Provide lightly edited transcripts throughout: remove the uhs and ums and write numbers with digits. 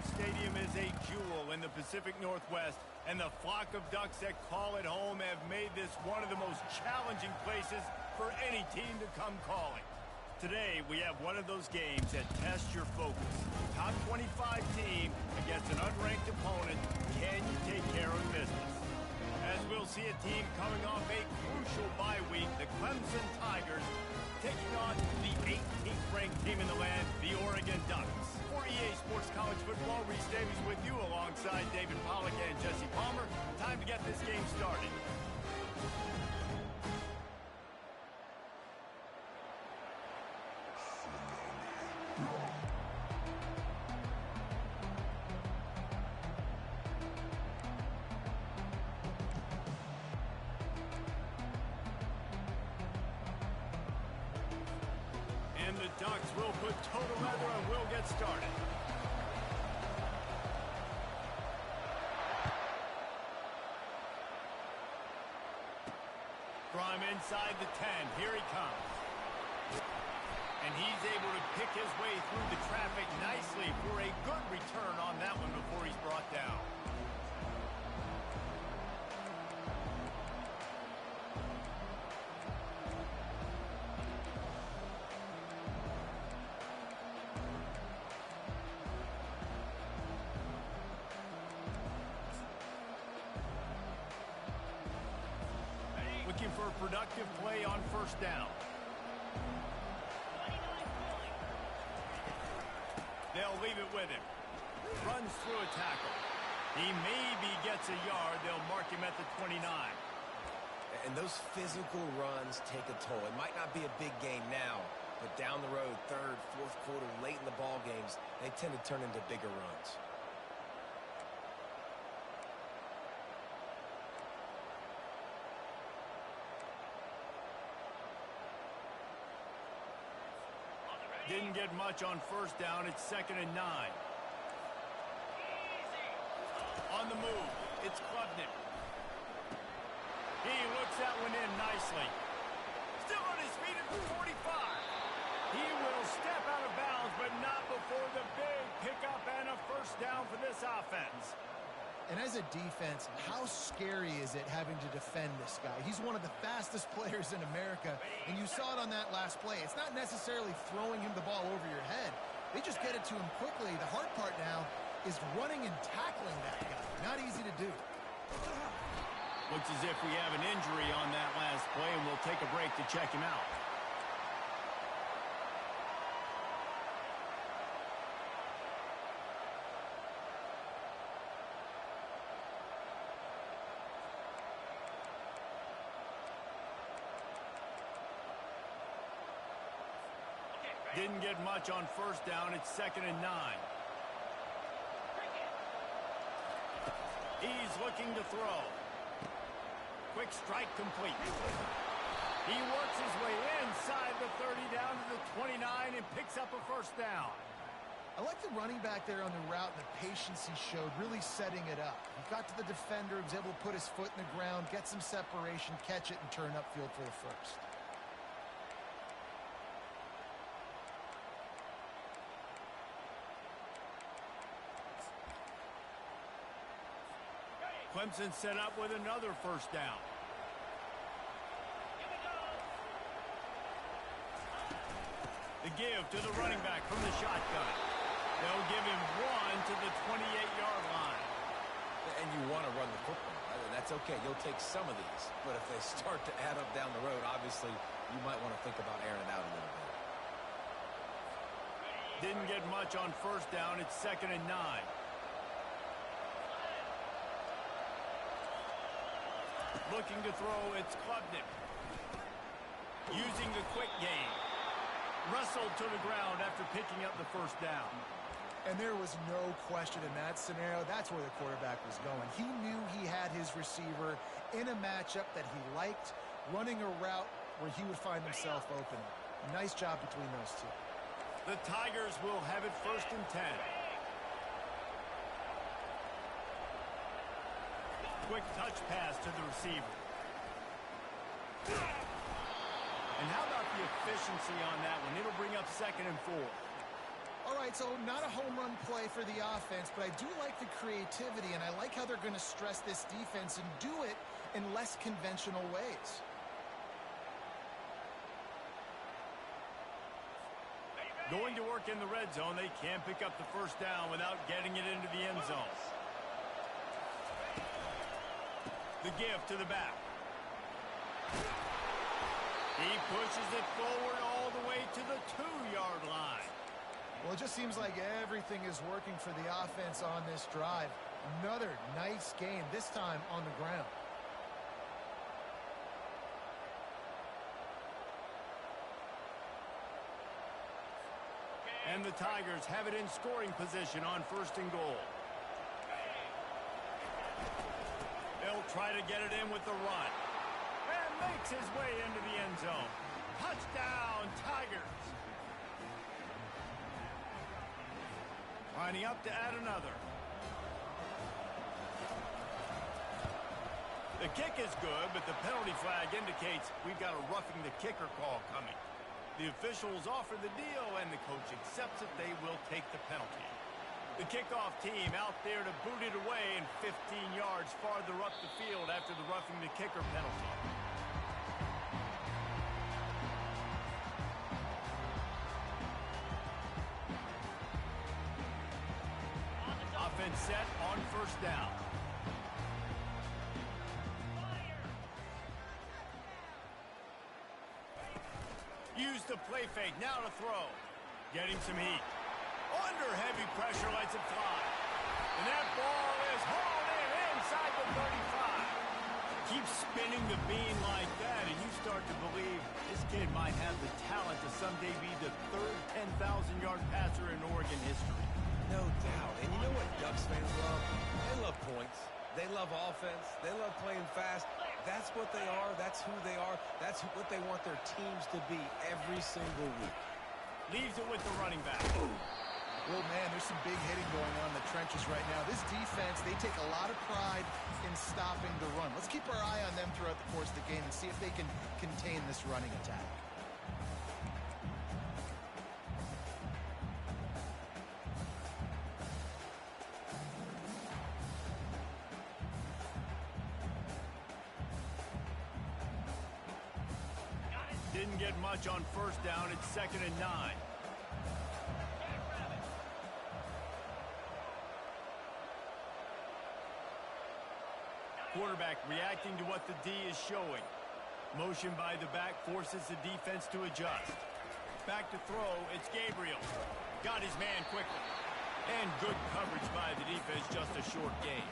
Stadium is a jewel in the Pacific Northwest, and the flock of Ducks that call it home have made this one of the most challenging places for any team to come calling. Today, we have one of those games that tests your focus. Top 25 team against an unranked opponent. Can you take care of business? As we'll see a team coming off a crucial bye week, the Clemson Tigers taking on the 18th ranked team in the land, the Oregon Ducks. For EA Sports College Football, Reese Davies with you alongside David Pollack and Jesse Palmer. Time to get this game started. And the Ducks will put total leather and will get started. From inside the 10, here he comes. And he's able to pick his way through the traffic nicely for a good return on that one before he's brought down. Looking for a productive play on first down. They'll leave it with him. Runs through a tackle. He maybe gets a yard. They'll mark him at the 29. And those physical runs take a toll. It might not be a big gain now, but down the road, third, fourth quarter, late in the ball games, they tend to turn into bigger runs. Didn't get much on first down. It's 2nd and 9. On the move, it's Klubnik. He looks that one in nicely. Still on his feet at the 45. He will step out of bounds, but not before the big pickup and a first down for this offense. And as a defense, how scary is it having to defend this guy? He's one of the fastest players in America, and you saw it on that last play. It's not necessarily throwing him the ball over your head. They just get it to him quickly. The hard part now is running and tackling that guy. Not easy to do. Looks as if we have an injury on that last play, and we'll take a break to check him out. Didn't get much on first down. It's 2nd and 9. He's looking to throw. Quick strike complete. He works his way inside the 30 down to the 29 and picks up a first down. I like the running back there on the route and the patience he showed, really setting it up. He got to the defender, he was able to put his foot in the ground, get some separation, catch it, and turn upfield for the first. Clemson set up with another first down. The give to the running back from the shotgun. They'll give him one to the 28-yard line. And you want to run the football. That's okay. You'll take some of these. But if they start to add up down the road, obviously, you might want to think about airing it out a little bit. Didn't get much on first down. It's 2nd and 9. Looking to throw, it's Klubnik. Using the quick game. Wrestled to the ground after picking up the first down. And there was no question in that scenario. That's where the quarterback was going. He knew he had his receiver in a matchup that he liked, running a route where he would find himself open. Nice job between those two. The Tigers will have it 1st and 10. Quick touch pass to the receiver. And how about the efficiency on that one? It'll bring up 2nd and 4. All right, so not a home run play for the offense, but I do like the creativity, and I like how they're going to stress this defense and do it in less conventional ways. Going to work in the red zone, they can't pick up the first down without getting it into the end zone. The give to the back. He pushes it forward all the way to the 2-yard line. Well, it just seems like everything is working for the offense on this drive. Another nice game, this time on the ground. And the Tigers have it in scoring position on 1st and goal. They'll try to get it in with the run. And makes his way into the end zone. Touchdown, Tigers. Lining up to add another. The kick is good, but the penalty flag indicates we've got a roughing the kicker call coming. The officials offer the deal, and the coach accepts it. They will take the penalty. The kickoff team out there to boot it away and 15 yards farther up the field after the roughing the kicker penalty. Offense set on 1st down. Use the play fake, now to throw. Getting some heat. Under heavy pressure, lets it fly. And that ball is hauled in inside the 35. Keep spinning the beam like that, and you start to believe this kid might have the talent to someday be the 3rd 10,000-yard passer in Oregon history. No doubt. And you know what Ducks fans love? They love points. They love offense. They love playing fast. That's what they are. That's who they are. That's what they want their teams to be every single week. Leaves it with the running back. Well, man, there's some big hitting going on in the trenches right now. This defense, they take a lot of pride in stopping the run. Let's keep our eye on them throughout the course of the game and see if they can contain this running attack. Didn't get much on 1st down. It's 2nd and 9. Quarterback reacting to what the D is showing. Motion by the back forces the defense to adjust. Back to throw, it's Gabriel. Got his man quickly. And good coverage by the defense, just a short gain.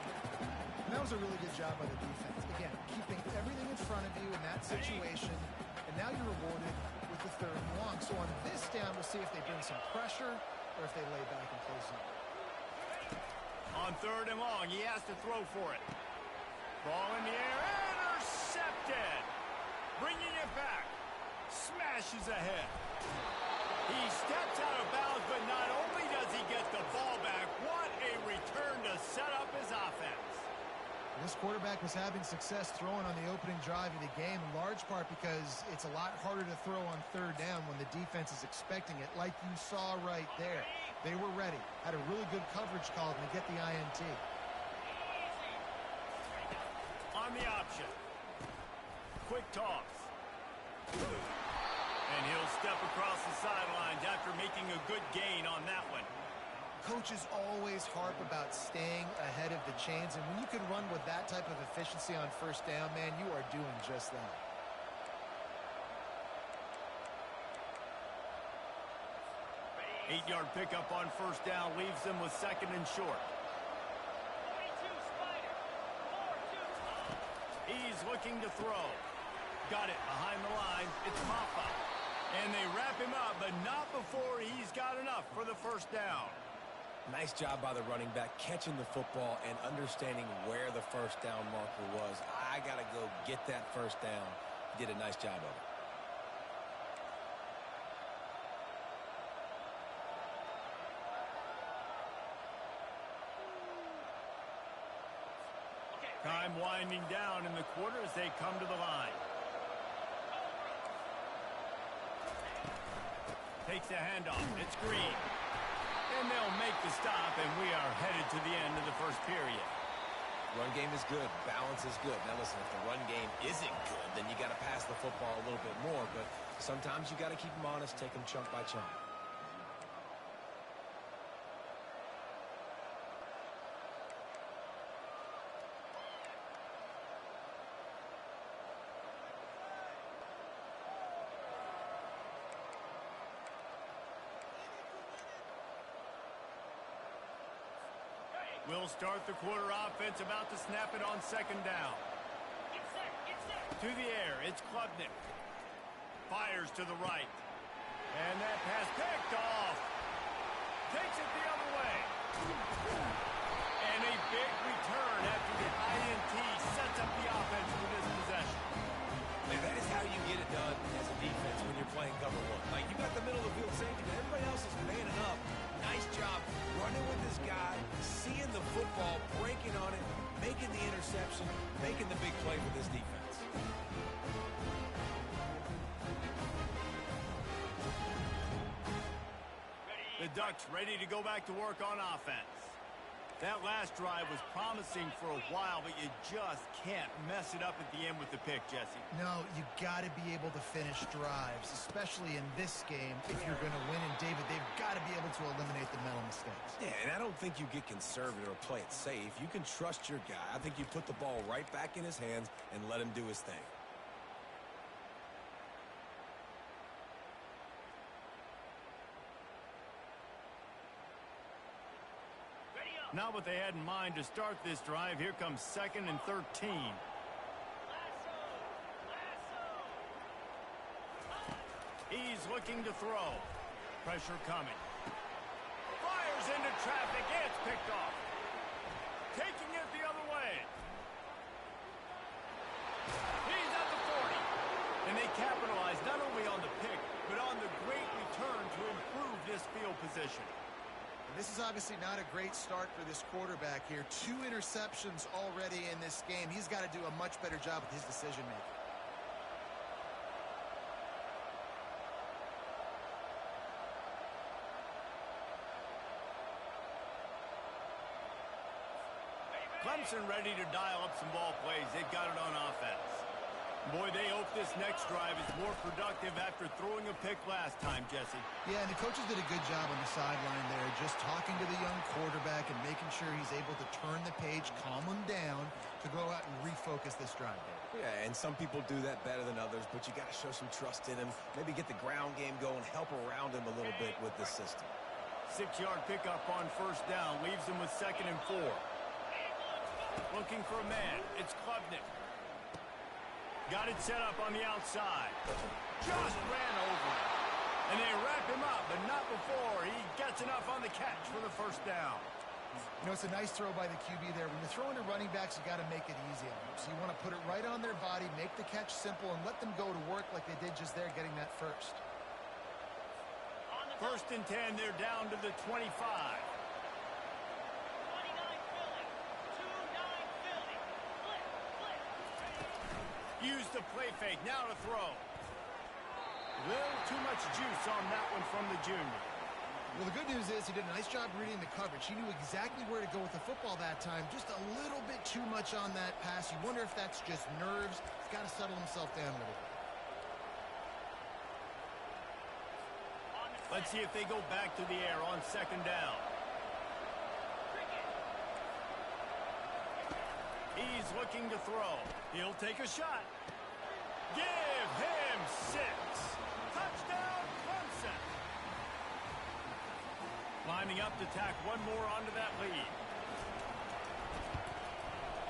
And that was a really good job by the defense. Again, keeping everything in front of you in that situation. And now you're rewarded with the 3rd and long. So on this down, we'll see if they bring some pressure or if they lay back and play zone. On 3rd and long, he has to throw for it. Ball in the air, intercepted. Bringing it back. Smashes ahead. He steps out of bounds, but not only does he get the ball back, what a return to set up his offense. This quarterback was having success throwing on the opening drive of the game, in large part because it's a lot harder to throw on 3rd down when the defense is expecting it, like you saw right there. They were ready, had a really good coverage call to get the INT. On the option. Quick toss. And he'll step across the sidelines after making a good gain on that one. Coaches always harp about staying ahead of the chains, and when you can run with that type of efficiency on 1st down, man, you are doing just that. Eight-yard pickup on 1st down leaves them with 2nd and short. He's looking to throw. Got it behind the line. It's Maffa. And they wrap him up, but not before he's got enough for the 1st down. Nice job by the running back, catching the football and understanding where the 1st down marker was. I got to go get that 1st down. He did a nice job of it. Time winding down in the quarter as they come to the line. Takes the handoff. It's Green. And they'll make the stop, and we are headed to the end of the first period. Run game is good. Balance is good. Now, listen, if the run game isn't good, then you got to pass the football a little bit more. But sometimes you got to keep them honest, take them chunk by chunk. We'll start the quarter offense, about to snap it on second down. Get set. To the air, it's Klubnik. Fires to the right. And that pass picked off. Takes it the other way. And a big return after the INT sets up the offense for this possession. Man, that is how you get it done as a defense when you're playing cover one. Like, you got the middle of the field safety, but everybody else is manning up. Nice job running with this guy, seeing the football, breaking on it, making the interception, making the big play for this defense. The Ducks ready to go back to work on offense. That last drive was promising for a while, but you just can't mess it up at the end with the pick, Jesse. No, you got to be able to finish drives, especially in this game. If you're going to win, and David, they've got to be able to eliminate the mental mistakes. Yeah, and I don't think you get conservative or play it safe. You can trust your guy. I think you put the ball right back in his hands and let him do his thing. Not what they had in mind to start this drive. Here comes 2nd and 13. He's looking to throw. Pressure coming. Fires into traffic. It's picked off. Taking it the other way. He's at the 40. And they capitalize not only on the pick, but on the great return to improve this field position. This is obviously not a great start for this quarterback here. 2 interceptions already in this game. He's got to do a much better job with his decision-making. Clemson ready to dial up some ball plays. They've got it on offense. Boy, they hope this next drive is more productive after throwing a pick last time, Jesse. Yeah, and the coaches did a good job on the sideline there, just talking to the young quarterback and making sure he's able to turn the page, calm him down to go out and refocus this drive. Yeah, and some people do that better than others, but you got to show some trust in him. Maybe get the ground game going, help around him a little bit with this system. 6-yard pickup on first down, leaves him with 2nd and 4. Looking for a man. It's Klubnik. Got it set up on the outside. Just ran over it. And they wrap him up, but not before he gets enough on the catch for the first down. You know, it's a nice throw by the QB there. When you're throwing to running backs, you got to make it easy on them. So you want to put it right on their body, make the catch simple, and let them go to work like they did just there, getting that first. 1st and 10, they're down to the 25. Use the play fake, now to throw. A little too much juice on that one from the junior. Well, the good news is he did a nice job reading the coverage. He knew exactly where to go with the football that time. Just a little bit too much on that pass. You wonder if that's just nerves. He's got to settle himself down a little bit. Let's see if they go back to the air on 2nd down. He's looking to throw. He'll take a shot. Give him 6. Touchdown, Clemson. Lining up to tack one more onto that lead.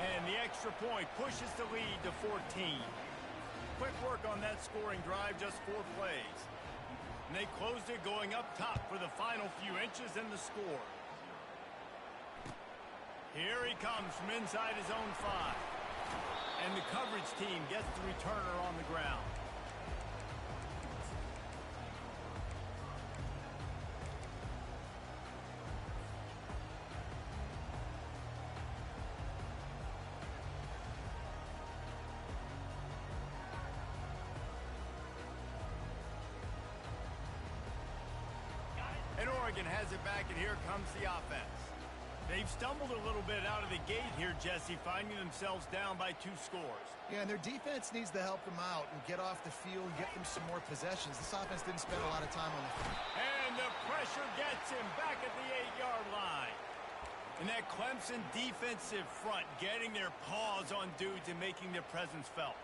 And the extra point pushes the lead to 14. Quick work on that scoring drive, just 4 plays. And they closed it going up top for the final few inches in the score. Here he comes from inside his own 5. And the coverage team gets the returner on the ground. Oregon has it back, and here comes the offense. They've stumbled a little bit out of the gate here, Jesse, finding themselves down by 2 scores. Yeah, and their defense needs to help them out and get off the field, get them some more possessions. This offense didn't spend a lot of time on the field. And the pressure gets him back at the 8-yard line. And that Clemson defensive front getting their paws on dudes and making their presence felt.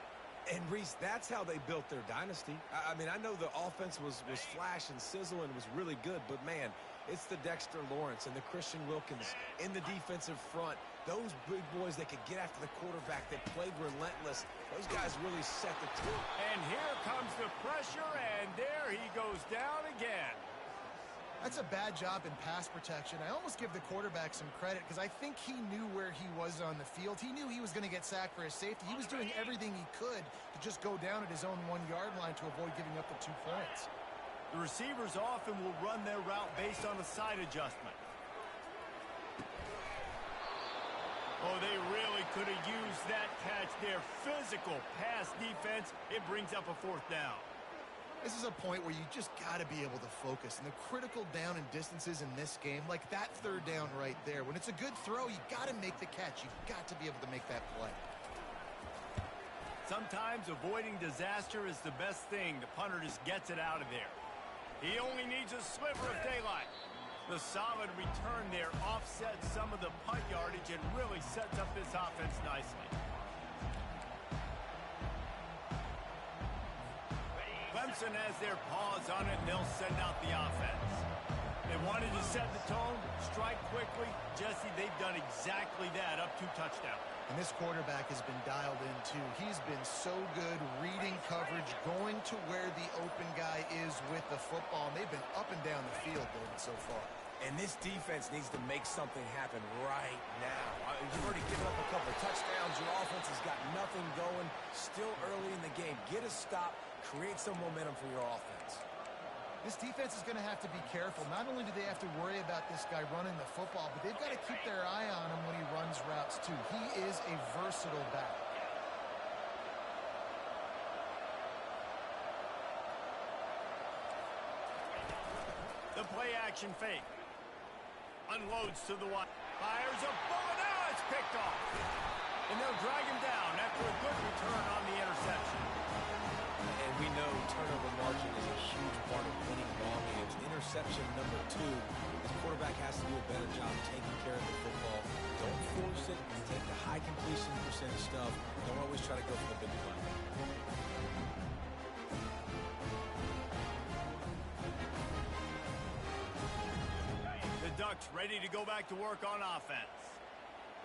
And, Reese, that's how they built their dynasty. I mean, I know the offense was flash and sizzle and was really good, but, man, it's the Dexter Lawrence and the Christian Wilkins in the defensive front. Those big boys that could get after the quarterback, that played relentless. Those guys really set the tone. And here comes the pressure, and there he goes down again. That's a bad job in pass protection. I almost give the quarterback some credit because I think he knew where he was on the field. He knew he was going to get sacked for his safety. He was doing everything he could to just go down at his own 1-yard line to avoid giving up the 2 points. The receivers often will run their route based on a side adjustment. Oh, they really could have used that catch there. Physical pass defense. It brings up a 4th down. This is a point where you just got to be able to focus. And the critical down and distances in this game, like that 3rd down right there, when it's a good throw, you got to make the catch. You've got to be able to make that play. Sometimes avoiding disaster is the best thing. The punter just gets it out of there. He only needs a sliver of daylight. The solid return there offsets some of the punt yardage and really sets up this offense nicely. Clemson has their paws on it, and they'll send out the offense. They wanted to set the tone, strike quickly. Jesse, they've done exactly that, up 2 touchdowns. And this quarterback has been dialed in, too. He's been so good reading coverage, going to where the open guy is with the football. And they've been up and down the field, David, so far. And this defense needs to make something happen right now. You've already given up a couple of touchdowns. Your offense has got nothing going. Still early in the game. Get a stop. Create some momentum for your offense. This defense is going to have to be careful. Not only do they have to worry about this guy running the football, but they've got to keep their eye on him when he runs routes, too. He is a versatile back. The play-action fake. Unloads to the wide. Fires a bullet. Now it's picked off. And they'll drag him down after a good return on the interception. And we know turnover margin is a huge part of winning ball games. Interception number 2. This quarterback has to do a better job taking care of the football. Don't force it. Take the high completion percentage stuff. Don't always try to go for the big play. The Ducks ready to go back to work on offense.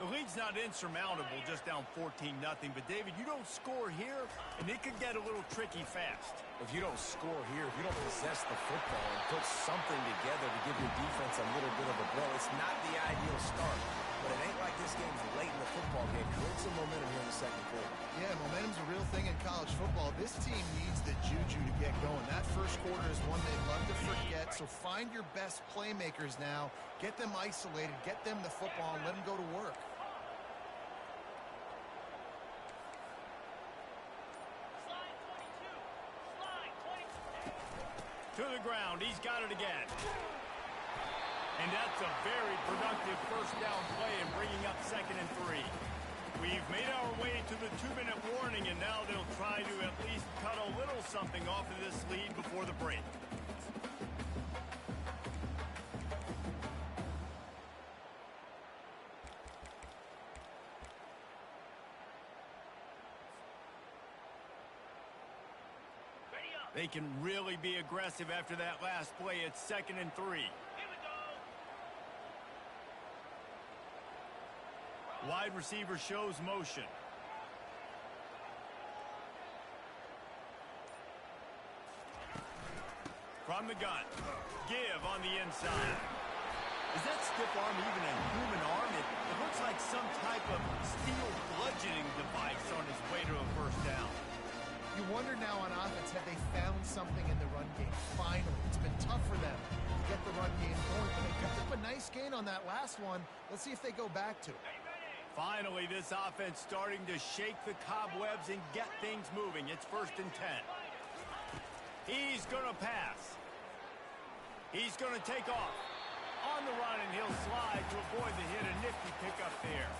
The lead's not insurmountable, just down 14-0. But, David, you don't score here, and it could get a little tricky fast. If you don't score here, if you don't possess the football and put something together to give your defense a little bit of a blow, it's not the ideal start. But it ain't like this game's late in the football game. Create some momentum here in the 2nd quarter. Yeah, momentum's a real thing in college football. This team needs the juju to get going. That 1st quarter is one they love to forget, so find your best playmakers now. Get them isolated, get them the football, and let them go to work. To the ground. He's got it again. And that's a very productive 1st down play and bringing up 2nd and 3. We've made our way to the 2-minute warning, and now they'll try to at least cut a little something off of this lead before the break. They can really be aggressive after that last play. It's 2nd and 3. Wide receiver shows motion. From the gun. Give on the inside. Is that stiff arm even a human arm? It looks like some type of steel bludgeoning device on his way to a 1st down. You wonder now on offense, have they found something in the run game? Finally. It's been tough for them to get the run game going, but they picked up a nice gain on that last one. Let's see if they go back to it. Finally, this offense starting to shake the cobwebs and get things moving. It's 1st and 10. He's going to pass. He's going to take off. on the run, and he'll slide to avoid the hit. A nifty pickup there.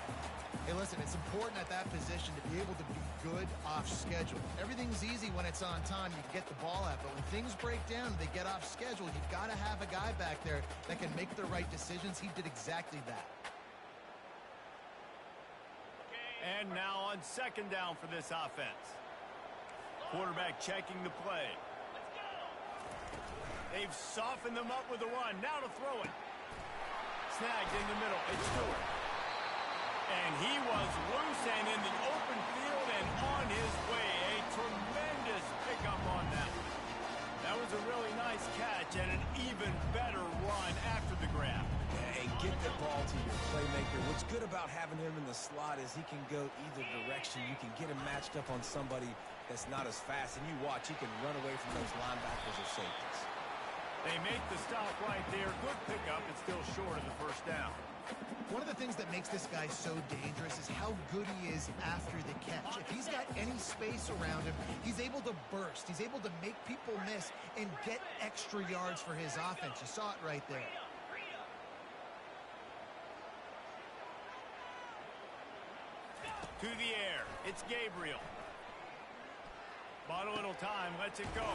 Hey, listen, it's important at that position to be able to be good off schedule. Everything's easy when it's on time. You get the ball out, but when things break down, they get off schedule. You've got to have a guy back there that can make the right decisions. He did exactly that. And now on second down for this offense. Quarterback checking the play. They've softened them up with a run. Now to throw it. Snagged in the middle. It's Stewart. And he was loose and in the open field and on his way. A tremendous pickup on that one. That was a really nice catch and an even better run after the grab. And get the ball to your playmaker. What's good about having him in the slot is he can go either direction. You can get him matched up on somebody that's not as fast. And you watch, he can run away from those linebackers or safeties. They make the stop right there. Good pickup. It's still short of the first down. One of the things that makes this guy so dangerous is how good he is after the catch. If he's got any space around him, he's able to burst. He's able to make people miss and get extra yards for his offense. You saw it right there. To the air. It's Gabriel. Bought a little time. Lets it go.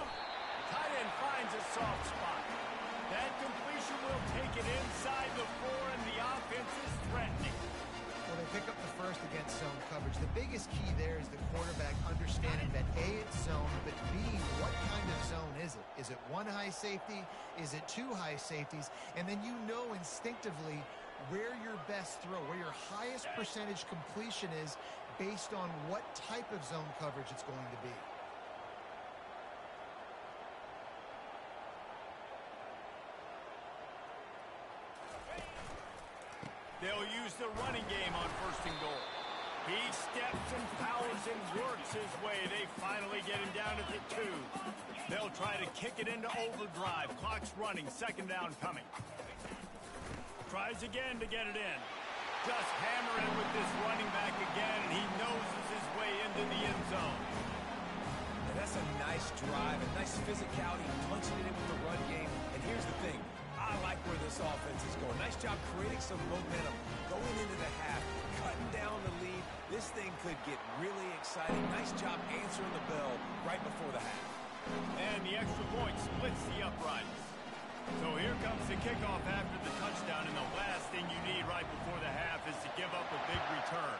Tight end finds a soft spot. That completion will take it inside the 4, and the offense is threatening. Well, they pick up the first against zone coverage. The biggest key there is the quarterback understanding that A, it's zone, but B, what kind of zone is it? Is it one high safety? Is it two high safeties? And then you know instinctively where your best throw, where your highest percentage completion is based on what type of zone coverage it's going to be. They'll use the running game on first and goal. He steps and powers and works his way. They finally get him down at the 2. They'll try to kick it into overdrive. Clock's running. Second down coming. Tries again to get it in. Just hammering with this running back again, and he noses his way into the end zone. And that's a nice drive, a nice physicality, punching it in with the run game. And here's the thing. I like where this offense is going. Nice job creating some momentum, going into the half, cutting down the lead. This thing could get really exciting. Nice job answering the bell right before the half. And the extra point splits the uprights. So here comes the kickoff after the touchdown, and the last thing you need right before the half is to give up a big return.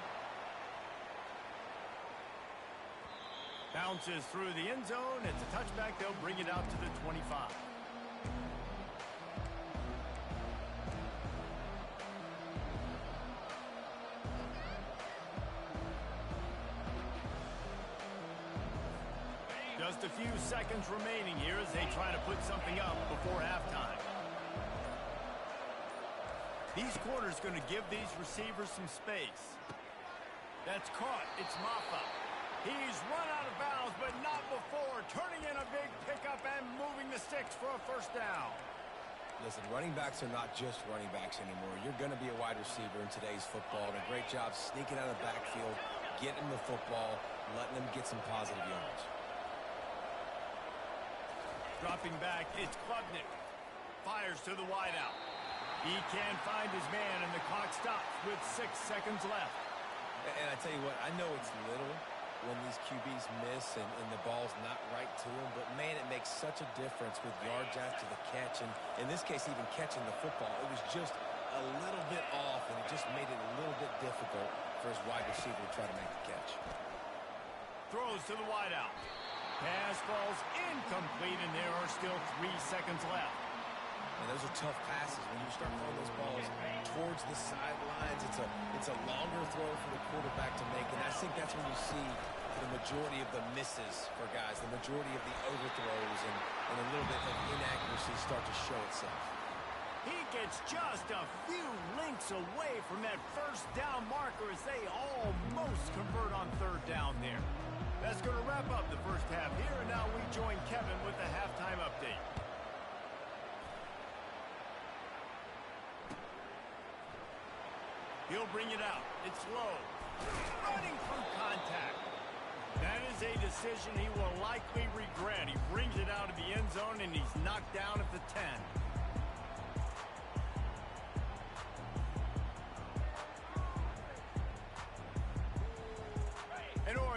Bounces through the end zone. It's a touchback. They'll bring it out to the 25. Just a few seconds remaining here as they try to put something up before halftime. These corners going to give these receivers some space. That's caught. It's Maffa. He's run out of bounds, but not before. Turning in a big pickup and moving the sticks for a first down. Listen, running backs are not just running backs anymore. You're going to be a wide receiver in today's football. And a great job sneaking out of the backfield, getting the football, letting them get some positive yards. Dropping back, it's Klubnik. Fires to the wideout. He can't find his man, and the clock stops with 6 seconds left. And I tell you what, I know it's little when these QBs miss and the ball's not right to them, but man, it makes such a difference with yards after the catch. And in this case, even catching the football, it was just a little bit off, and it just made it a little bit difficult for his wide receiver to try to make the catch. Throws to the wideout. Pass falls incomplete, and there are still 3 seconds left. And those are tough passes when you start throwing those balls towards the sidelines. It's a longer throw for the quarterback to make, and I think that's when you see the majority of the misses for guys, the majority of the overthrows and a little bit of inaccuracy start to show itself. He gets just a few links away from that first down marker as they almost convert on third down there. That's going to wrap up the first half here, and now we join Kevin with the halftime update. He'll bring it out. It's low. Running through contact. That is a decision he will likely regret. He brings it out of the end zone, and he's knocked down at the 10.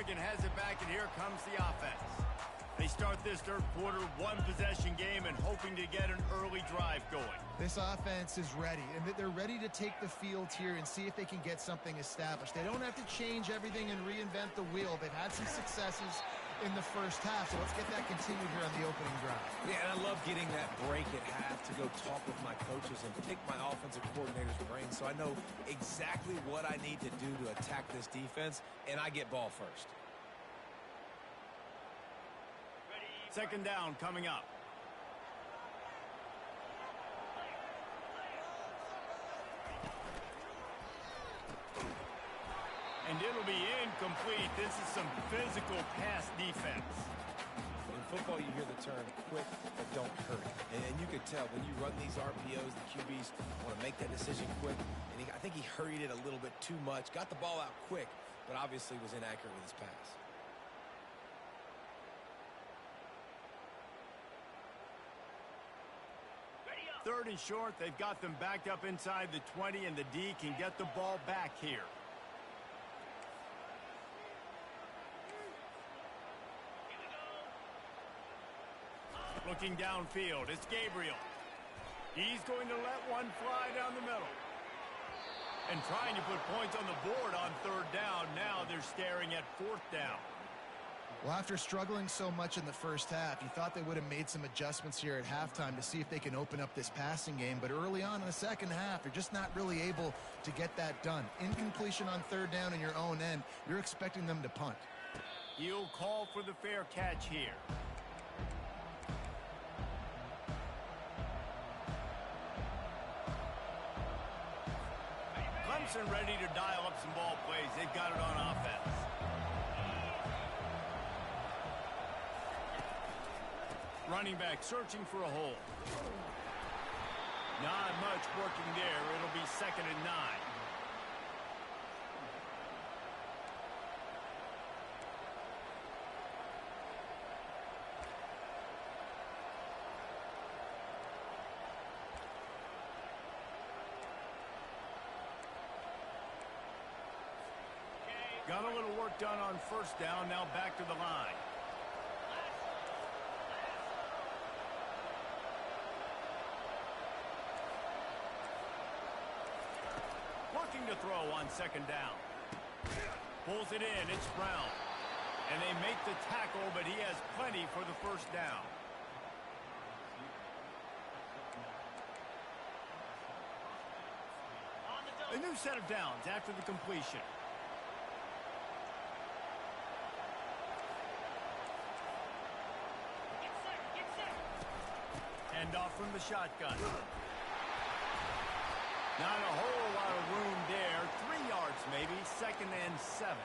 Oregon has it back, and here comes the offense. They start this third quarter, one-possession game, and hoping to get an early drive going. This offense is ready, and they're ready to take the field here and see if they can get something established. They don't have to change everything and reinvent the wheel. They've had some successes in the first half, so let's get that continued here on the opening drive. Yeah, and I love getting that break at half to go talk with my coaches and pick my offensive coordinator's brain so I know exactly what I need to do to attack this defense, and I get ball first. Second down coming up. And it'll be incomplete. This is some physical pass defense. In football, you hear the term quick but don't hurry. And you can tell when you run these RPOs, the QBs want to make that decision quick. And I think he hurried it a little bit too much. Got the ball out quick, but obviously was inaccurate with his pass. Third and short, they've got them backed up inside the 20, and the D can get the ball back here. Looking downfield, it's Gabriel. He's going to let one fly down the middle. And trying to put points on the board on third down. Now they're staring at fourth down. Well, after struggling so much in the first half, you thought they would have made some adjustments here at halftime to see if they can open up this passing game. But early on in the second half, they're just not really able to get that done. Incompletion on third down in your own end, you're expecting them to punt. He'll call for the fair catch here. Clemson ready to dial up some ball plays. They've got it on offense. Running back searching for a hole. Not much working there. It'll be 2nd and 9. Got a little work done on first down. Now back to the line. Looking to throw on second down. Pulls it in. It's Brown. And they make the tackle, but he has plenty for the first down. A new set of downs after the completion. Hand off from the shotgun. Not a whole lot of room there. 3 yards maybe. 2nd and 7.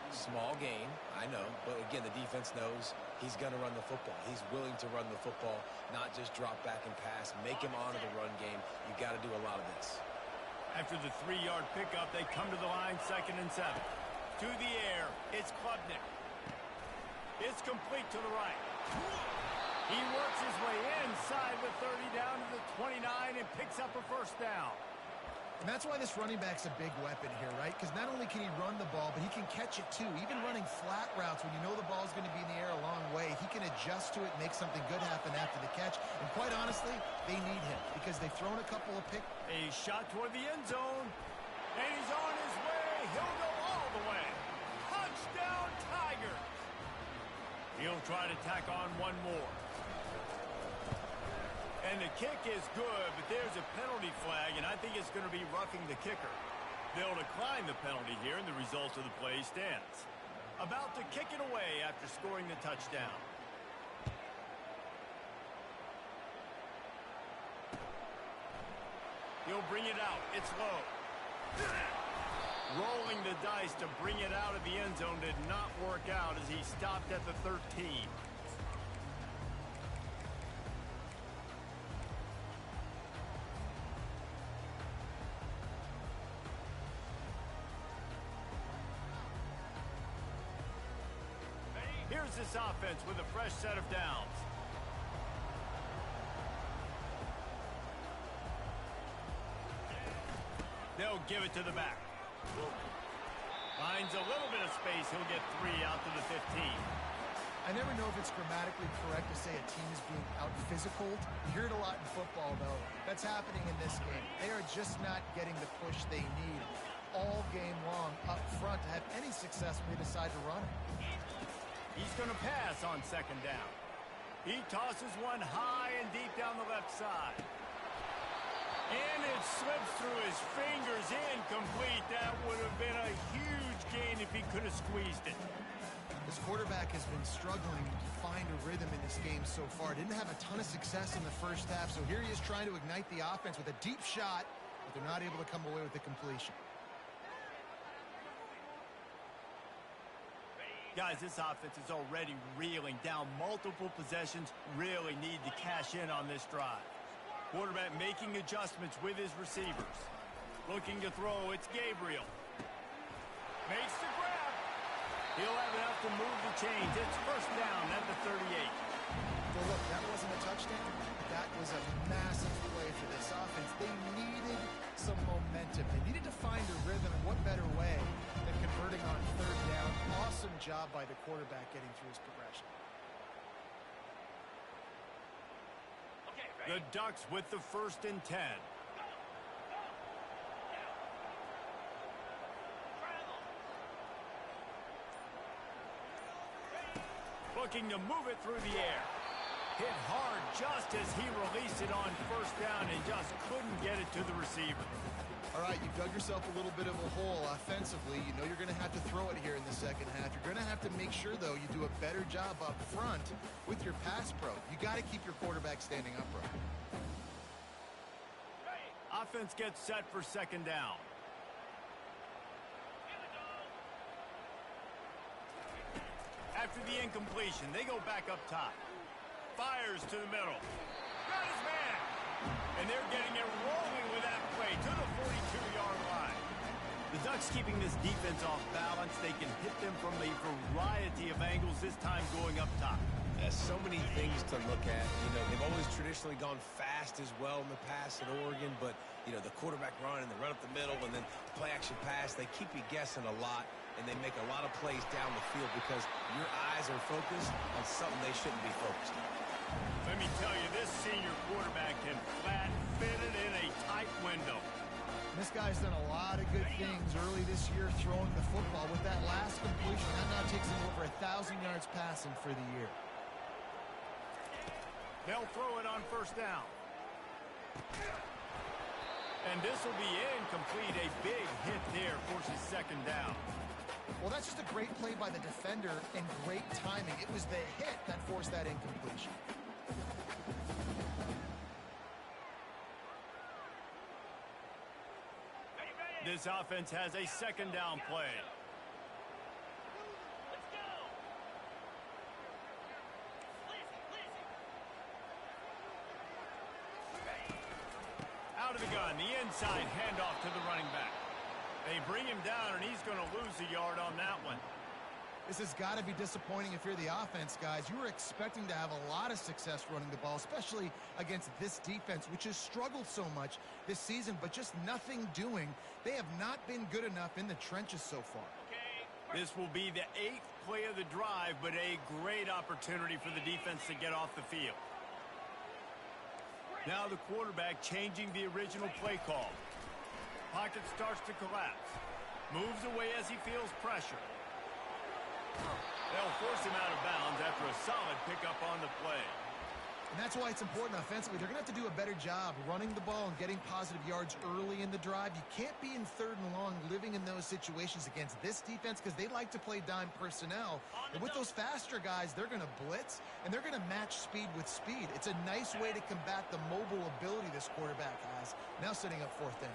Small gain, I know. But again, the defense knows he's going to run the football. He's willing to run the football, not just drop back and pass. Make him honor the run game. You got to do a lot of this. After the 3-yard pickup, they come to the line. 2nd and 7. To the air. It's Klubnik. It's complete to the right. He works his way inside the 30 down to the 29 and picks up a first down. And that's why this running back's a big weapon here, right? Because not only can he run the ball, but he can catch it too. Even running flat routes when you know the ball's going to be in the air a long way, he can adjust to it and make something good happen after the catch. And quite honestly, they need him because they've thrown a couple of picks. A shot toward the end zone. And he's on his way. He'll go all the way. Touchdown, Tiger. He'll try to tack on one more. And the kick is good, but there's a penalty flag, and I think it's going to be roughing the kicker. They'll decline the penalty here, and the result of the play stands. About to kick it away after scoring the touchdown. He'll bring it out. It's low. Rolling the dice to bring it out of the end zone did not work out as he stopped at the 13. Here's this offense with a fresh set of downs. They'll give it to the back. Finds a little bit of space. He'll get 3 out to the 15. I never know if it's grammatically correct to say a team is being out-physical. You hear it a lot in football, though. That's happening in this game. They are just not getting the push they need all game long up front to have any success when they decide to run it. He's going to pass on second down. He tosses one high and deep down the left side. And it slips through his fingers, incomplete. That would have been a huge gain if he could have squeezed it. This quarterback has been struggling to find a rhythm in this game so far. Didn't have a ton of success in the first half, so here he is trying to ignite the offense with a deep shot, but they're not able to come away with the completion. Guys, this offense is already reeling down multiple possessions. Really need to cash in on this drive. Quarterback making adjustments with his receivers. Looking to throw, it's Gabriel. Makes the grab. He'll have enough to move the chains. It's first down at the 38. Well, look, that wasn't a touchdown. That was a massive play for this offense. They needed some momentum. They needed to find a rhythm, and what better way than converting on third down. Awesome job by the quarterback getting through his progression. The Ducks with the 1st and 10. Looking to move it through the air. Hit hard just as he released it on first down and just couldn't get it to the receiver. All right, you've dug yourself a little bit of a hole offensively. You know you're going to have to throw it here in the second half. You're going to have to make sure, though, you do a better job up front with your pass pro. You got to keep your quarterback standing upright. Offense gets set for second down. After the incompletion, they go back up top. Fires to the middle. Got his man. And they're getting it rolling with that play to the 42-yard line. The Ducks keeping this defense off balance. They can hit them from a variety of angles, this time going up top. There's so many things to look at. You know, they've always traditionally gone fast as well in the past at Oregon, but, you know, the quarterback run and the run up the middle and then play action pass, they keep you guessing a lot, and they make a lot of plays down the field because your eyes are focused on something they shouldn't be focused on. Let me tell you, this senior quarterback can flat fit it in a tight window. This guy's done a lot of good things early this year throwing the football. With that last completion, that now takes him over 1,000 yards passing for the year. They'll throw it on first down. And this will be incomplete. A big hit there forces second down. Well, that's just a great play by the defender and great timing. It was the hit that forced that incompletion. This offense has a second down play. Let's go. Out of the gun, the inside handoff to the running back. They bring him down, and he's going to lose a yard on that one. This has got to be disappointing if you're the offense, guys. You were expecting to have a lot of success running the ball, especially against this defense, which has struggled so much this season, but just nothing doing. They have not been good enough in the trenches so far. This will be the 8th play of the drive, but a great opportunity for the defense to get off the field. Now the quarterback changing the original play call. Pocket starts to collapse. Moves away as he feels pressure. They'll force him out of bounds after a solid pickup on the play. And that's why it's important offensively. They're going to have to do a better job running the ball and getting positive yards early in the drive. You can't be in third and long living in those situations against this defense because they like to play dime personnel. And with those faster guys, they're going to blitz, and they're going to match speed with speed. It's a nice way to combat the mobile ability this quarterback has. Now setting up fourth down.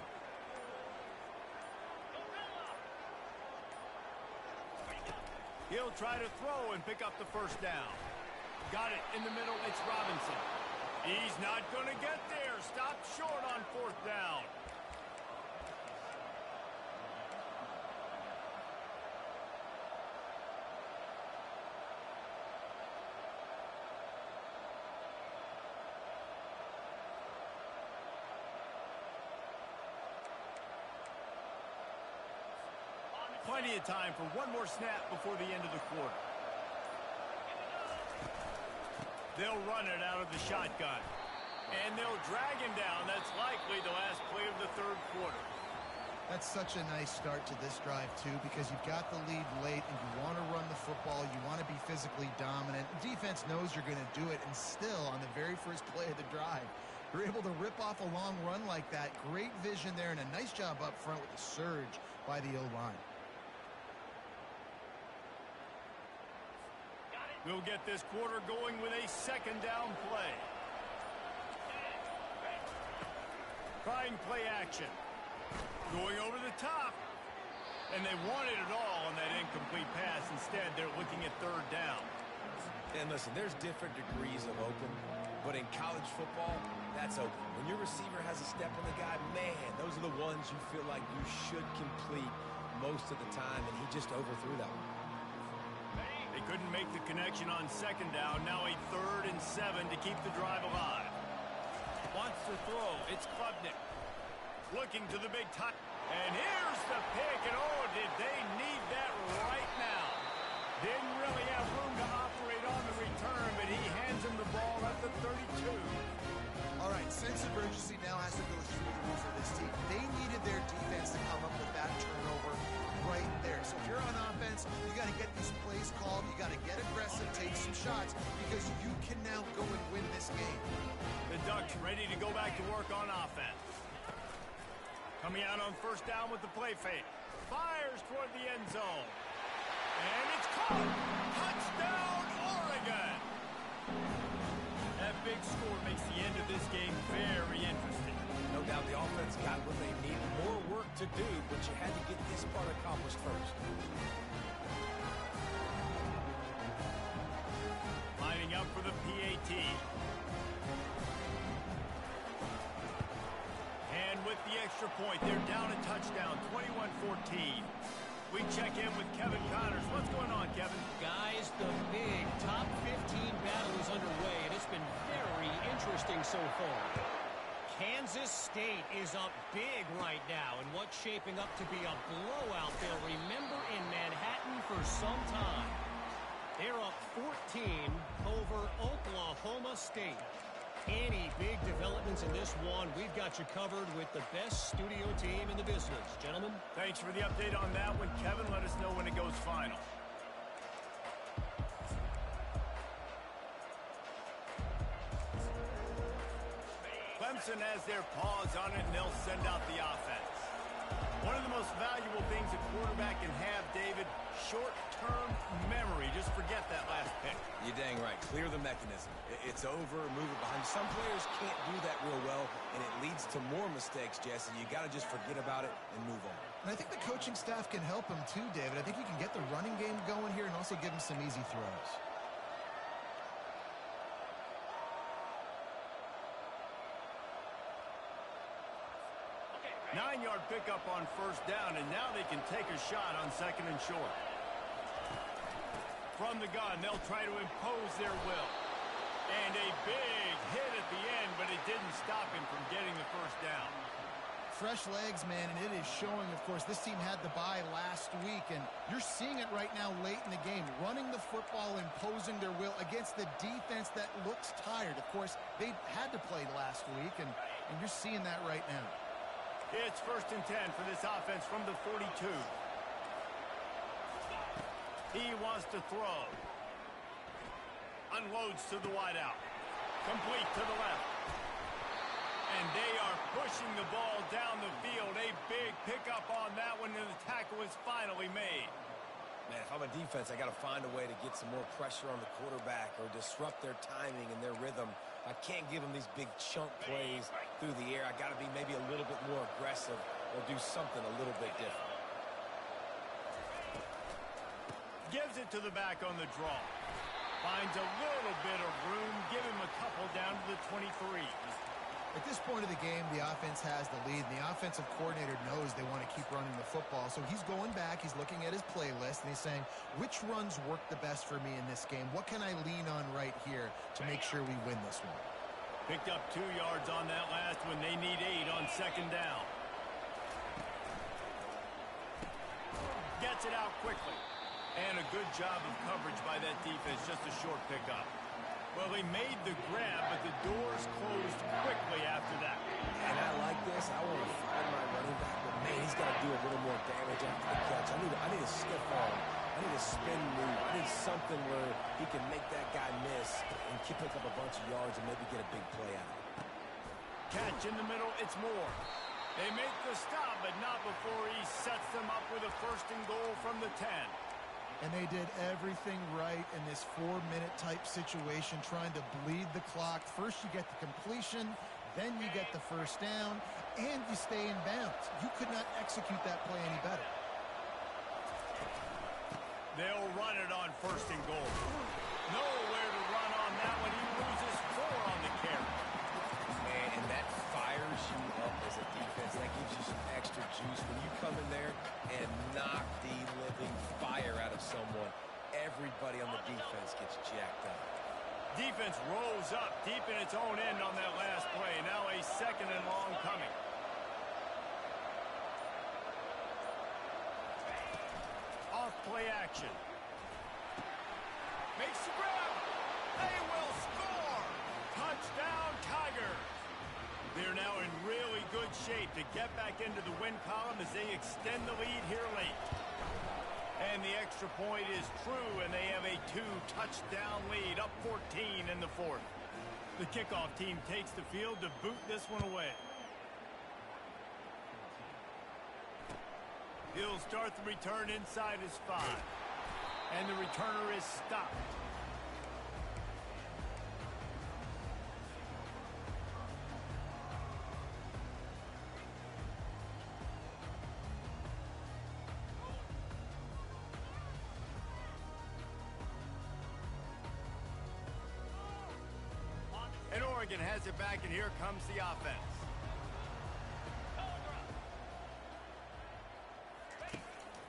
He'll try to throw and pick up the first down. Got it in the middle. It's Robinson. He's not going to get there. Stopped short on fourth down. Plenty of time for one more snap before the end of the quarter. They'll run it out of the shotgun. And they'll drag him down. That's likely the last play of the third quarter. That's such a nice start to this drive, too, because you've got the lead late and you want to run the football. You want to be physically dominant. Defense knows you're going to do it, and still, on the very first play of the drive, you're able to rip off a long run like that. Great vision there and a nice job up front with the surge by the O-line. We'll get this quarter going with a second down play. Trying play action. Going over the top. And they wanted it all on that incomplete pass. Instead, they're looking at third down. And listen, there's different degrees of open, but in college football, that's open. When your receiver has a step on the guy, man, those are the ones you feel like you should complete most of the time, and he just overthrew that one. They couldn't make the connection on second down. Now a 3rd and 7 to keep the drive alive. Wants to throw. It's Klubnik. Looking to the big time. And here's the pick. And oh, did they need that right now. Didn't really have room to operate on the return, but he hands him the ball at the 32. All right, sense of urgency now has to go through the roof for this team. They needed their defense to come up with that turnover right there. So if you're on offense, you got to get these plays called. You got to get aggressive, take some shots, because you can now go and win this game. The Ducks ready to go back to work on offense. Coming out on first down with the play fake. Fires toward the end zone. And it's caught. Touchdown, Oregon. That big score makes the end of this game very interesting. No doubt the offense got what they need. More work to do, but you had to get this part accomplished first. Lining up for the PAT. And with the extra point, they're down a touchdown, 21-14. We check in with Kevin Connors. What's going on, Kevin? Guys, the big top 15 battle is underway, and it's been very interesting so far. Kansas State is up big right now, and what's shaping up to be a blowout they'll remember in Manhattan for some time. They're up 14 over Oklahoma State. Any big developments in this one, we've got you covered with the best studio team in the business. Gentlemen. Thanks for the update on that one, Kevin. Let us know when it goes final. Clemson has their paws on it, and they'll send out the offense. One of the most valuable things a quarterback can have, David, short-term memory. Just forget that last pick. You're dang right. Clear the mechanism. It's over, move it behind. Some players can't do that real well, and it leads to more mistakes, Jesse. You got to just forget about it and move on. And I think the coaching staff can help him too, David. I think you can get the running game going here and also give him some easy throws. Nine-yard pickup on first down, and now they can take a shot on second and short. From the gun, they'll try to impose their will. And a big hit at the end, but it didn't stop him from getting the first down. Fresh legs, man, and it is showing, of course, this team had the bye last week, and you're seeing it right now late in the game. Running the football, imposing their will against the defense that looks tired. Of course, they had to play last week, and you're seeing that right now. It's 1st and 10 for this offense from the 42. He wants to throw. Unloads to the wideout. Complete to the left. And they are pushing the ball down the field. A big pickup on that one, and the tackle is finally made. Man, if I'm a defense, I got to find a way to get some more pressure on the quarterback or disrupt their timing and their rhythm. I can't give them these big chunk plays through the air. I got to be maybe a little bit more aggressive or do something a little bit different. Gives it to the back on the draw. Finds a little bit of room. Give him a couple down to the 23. At this point of the game, the offense has the lead, and the offensive coordinator knows they want to keep running the football. So he's going back, he's looking at his playlist, and he's saying, which runs work the best for me in this game? What can I lean on right here to make sure we win this one? Picked up 2 yards on that last one. They need 8 on second down. Gets gets it out quickly. And a good job of coverage by that defense, just a short pickup. Well, they made the grab, but the doors closed quickly after that. And I like this. I want to find my running back, but man, he's got to do a little more damage after the catch. I need a stiff arm. I need a spin move. I need something where he can make that guy miss and pick up a bunch of yards and maybe get a big play out of it. Catch in the middle, it's more. They make the stop, but not before he sets them up with a 1st and goal from the 10. And they did everything right in this 4-minute type situation, trying to bleed the clock. First you get the completion, then you get the 1st down, and you stay in bounds. You could not execute that play any better. They'll run it on 1st and goal. Nowhere to run on that one. He loses 4 on the carry. Man, and that fires you up as a defense. That gives you some extra juice when you come in there and knock the living fire out of someone. Everybody on the defense gets jacked up. Defense rolls up deep in its own end on that last play. Now a 2nd and long coming. Off play action. Makes the grab. They will score. Touchdown, Tiger. They're now in really good shape to get back into the win column as they extend the lead here late. And the extra point is true, and they have a 2-touchdown lead, up 14 in the 4th. The kickoff team takes the field to boot this one away. He'll start the return inside his 5. And the returner is stopped. And Oregon has it back, and here comes the offense.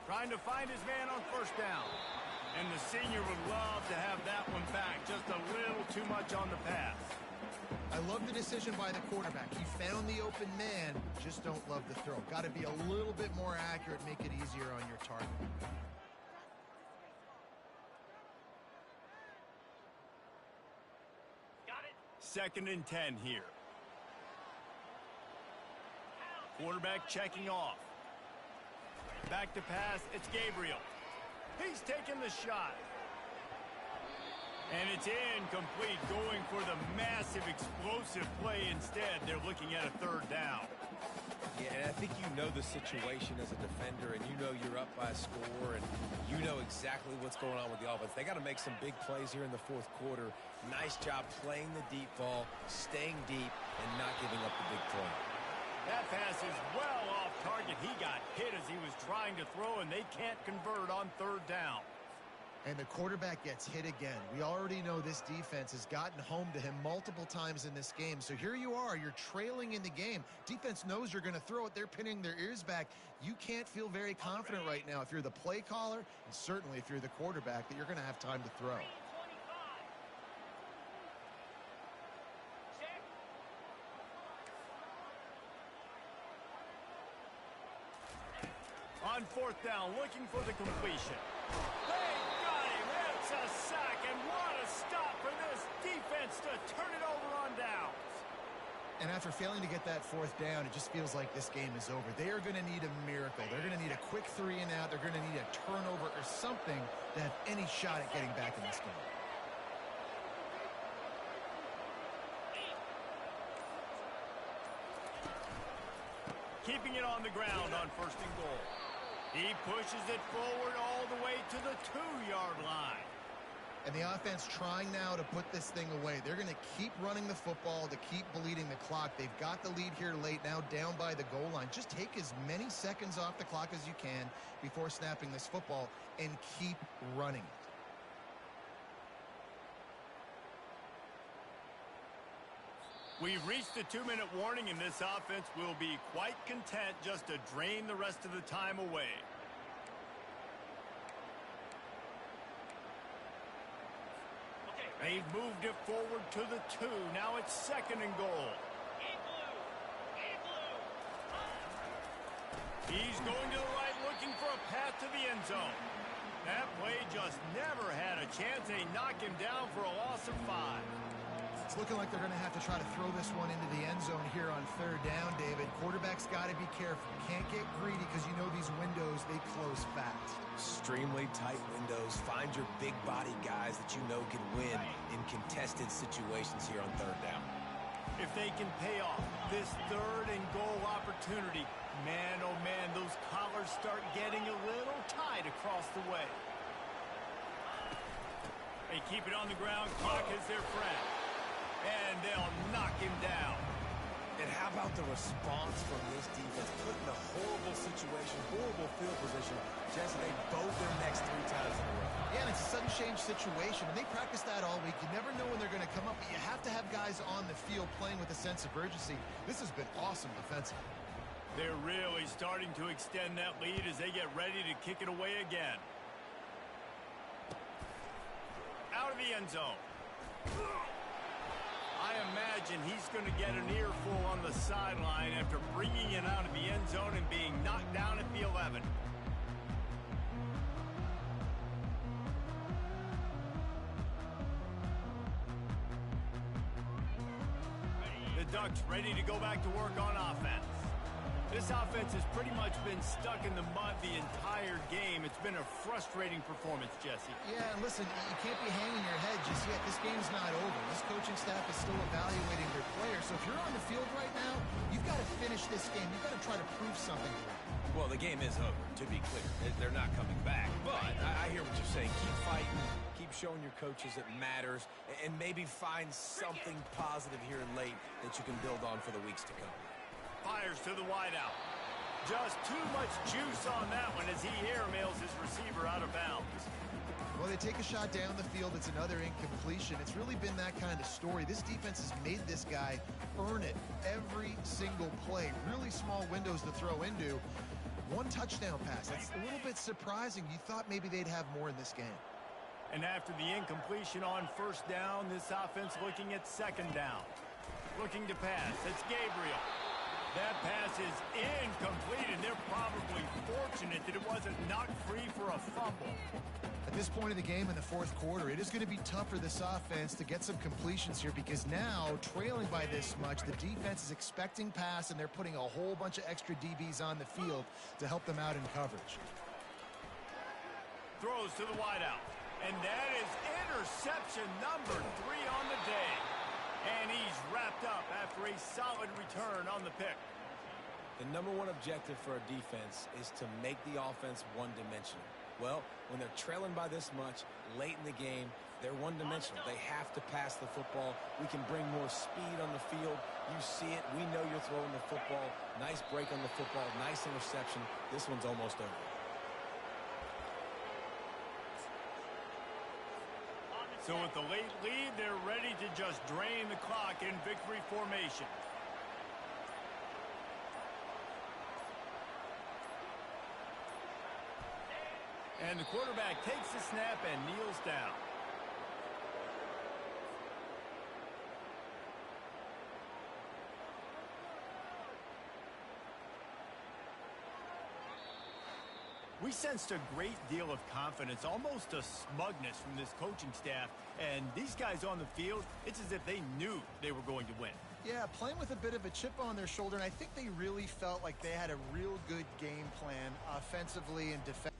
Trying to find his man on 1st down. And the senior would love to have that one back. Just a little too much on the pass. I love the decision by the quarterback. He found the open man, just don't love the throw. Got to be a little bit more accurate, make it easier on your target. Got it. 2nd and 10 here. Quarterback checking off. Back to pass, it's Gabriel. He's taking the shot. And it's incomplete, going for the massive explosive play instead. They're looking at a 3rd down. Yeah, and I think you know the situation as a defender, and you know you're up by a score, and you know exactly what's going on with the offense. They got to make some big plays here in the 4th quarter. Nice job playing the deep ball, staying deep, and not giving up the big play. That pass is well off target. He got hit as he was trying to throw, and they can't convert on 3rd down. And the quarterback gets hit again. We already know this defense has gotten home to him multiple times in this game. So here you are, you're trailing in the game. Defense knows you're going to throw it. They're pinning their ears back. You can't feel very confident right now if you're the play caller, and certainly if you're the quarterback, that you're going to have time to throw. On 4th down, looking for the completion. They got him. It's a sack, and what a stop for this defense to turn it over on downs. And after failing to get that 4th down, it just feels like this game is over. They are going to need a miracle. They're going to need a quick 3 and out. They're going to need a turnover or something to have any shot at getting back in this game. Keeping it on the ground on 1st and goal. He pushes it forward all the way to the 2-yard line. And the offense trying now to put this thing away. They're going to keep running the football to keep bleeding the clock. They've got the lead here late, now down by the goal line. Just take as many seconds off the clock as you can before snapping this football and keep running it. We've reached the 2-minute warning, and this offense will be quite content just to drain the rest of the time away. They've moved it forward to the 2. Now it's 2nd and goal. He's going to the right, looking for a path to the end zone. That play just never had a chance. They knock him down for a loss of 5. It's looking like they're going to have to try to throw this one into the end zone here on 3rd down, David. Quarterback's got to be careful. Can't get greedy because you know these windows, they close fast. Extremely tight windows. Find your big body guys that you know can win in contested situations here on 3rd down. If they can pay off this 3rd and goal opportunity, man, oh man, those collars start getting a little tight across the way. They keep it on the ground. Clock is their friend. And they'll knock him down. And how about the response from this defense? Put in a horrible situation, horrible field position. Jesse, they bowed their necks 3 times in a row. Yeah, and it's a sudden change situation, and they practice that all week. You never know when they're going to come up, but you have to have guys on the field playing with a sense of urgency. This has been awesome defensively. They're really starting to extend that lead as they get ready to kick it away again. Out of the end zone. I imagine he's going to get an earful on the sideline after bringing it out of the end zone and being knocked down at the 11. The Ducks ready to go back to work on offense. This offense has pretty much been stuck in the mud the entire game. It's been a frustrating performance, Jesse. Yeah, and listen, you can't be hanging your head just yet. This game's not over. This coaching staff is still evaluating their players. So if you're on the field right now, you've got to finish this game. You've got to try to prove something to them. Well, the game is over, to be clear. They're not coming back. But I hear what you're saying. Keep fighting. Keep showing your coaches it matters. And maybe find something positive here in late that you can build on for the weeks to come. Fires to the wideout. Just too much juice on that one as he airmails his receiver out of bounds. Well, they take a shot down the field. It's another incompletion. It's really been that kind of story. This defense has made this guy earn it every single play. Really small windows to throw into. 1 touchdown pass. That's a little bit surprising. You thought maybe they'd have more in this game. And after the incompletion on 1st down, this offense looking at 2nd down. Looking to pass. It's Gabriel. That pass is incomplete, and they're probably fortunate that it wasn't knocked free for a fumble. At this point in the game in the 4th quarter, it is going to be tough for this offense to get some completions here because now, trailing by this much, the defense is expecting pass, and they're putting a whole bunch of extra DBs on the field to help them out in coverage. Throws to the wideout. And that is interception number 3 on the day. And he's wrapped up after a solid return on the pick. The #1 objective for a defense is to make the offense one-dimensional. Well, when they're trailing by this much late in the game, they're one-dimensional. They have to pass the football. We can bring more speed on the field. You see it. We know you're throwing the football. Nice break on the football. Nice interception. This one's almost over. So with the late lead, they're ready to just drain the clock in victory formation. And the quarterback takes the snap and kneels down. We sensed a great deal of confidence, almost a smugness from this coaching staff. And these guys on the field, it's as if they knew they were going to win. Yeah, playing with a bit of a chip on their shoulder, and I think they really felt like they had a real good game plan offensively and defensively.